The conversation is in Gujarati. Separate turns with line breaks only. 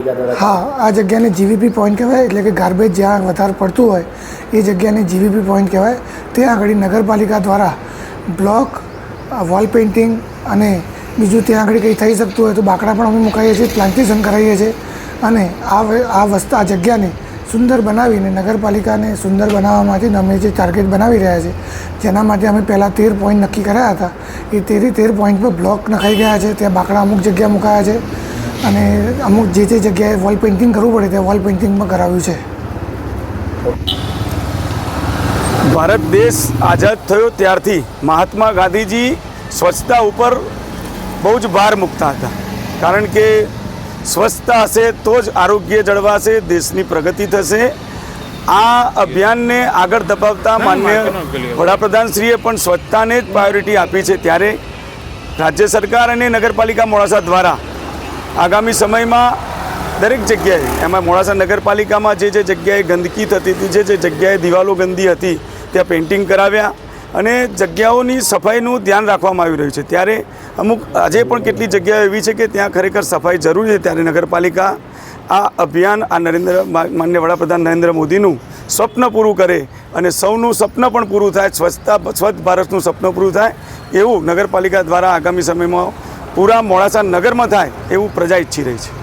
हाँ, आ जगह ने जीवीपी पॉइंट कहवाय એટલે કે ગાર્બેજ જ્યાં વધારે પડતું હોય એ જગ્યાને જીવીપી પોઈન્ટ કહેવાય। ત્યાં આગળ નગરપાલિકા દ્વારા બ્લોક, વોલ પેઇન્ટિંગ અને બીજું ત્યાં આગળ કંઈ થઈ શકતું હોય તો બાકડા પણ અમે મુકાઈએ છીએ, પ્લાન્ટેશન કરાવીએ છીએ અને આ જગ્યાને સુંદર બનાવીને નગરપાલિકાને સુંદર બનાવવા માટે અમે જે ટાર્ગેટ બનાવી રહ્યા છે જેના માટે અમે પહેલાં 13 પોઈન્ટ નક્કી કર્યા હતા। એ 13 પોઈન્ટ પર બ્લોક નખાઈ ગયા છે, ત્યાં બાકડા અમુક જગ્યા મુકાયા છે અને અમુક જે જગ્યાએ વોલ પેઇન્ટિંગ કરવું પડે ત્યાં વોલ પેઇન્ટિંગમાં કરાવ્યું છે।
ભારત દેશ આઝાદ થયો ત્યારથી મહાત્મા ગાંધીજી સ્વચ્છતા ઉપર બહુ જ ભાર મૂકતા હતા, કારણ કે સ્વચ્છતા હશે તો જ આરોગ્ય જળવાશે, દેશની પ્રગતિ થશે। આ અભિયાનને આગળ ધપાવતા માન્ય વડાપ્રધાનશ્રીએ પણ સ્વચ્છતાને જ પ્રાયોરિટી આપી છે। ત્યારે રાજ્ય સરકાર અને નગરપાલિકા મોડાસા દ્વારા આગામી સમયમાં દરેક જગ્યાએ, એમાં મોડાસા નગરપાલિકામાં જે જગ્યાએ ગંદકી થતી હતી, જે જગ્યાએ દિવાલો ગંદી હતી ત્યાં પેઇન્ટિંગ કરાવ્યા અને જગ્યાઓની સફાઈનું ધ્યાન રાખવામાં આવી રહ્યું છે। ત્યારે અમુક આજે પણ કેટલી જગ્યાઓ એવી છે કે ત્યાં ખરેખર સફાઈ જરૂરી છે। ત્યારે નગરપાલિકા આ અભિયાન માન્ય વડાપ્રધાન નરેન્દ્ર મોદીનું સ્વપ્ન પૂરું કરે અને સૌનું સપન પણ પૂરું થાય, સ્વચ્છ ભારતનું સપનું પૂરું થાય એવું નગરપાલિકા દ્વારા આગામી સમયમાં પૂરા મોડાસા નગરમાં થાય એવું પ્રજા ઈચ્છી રહી છે।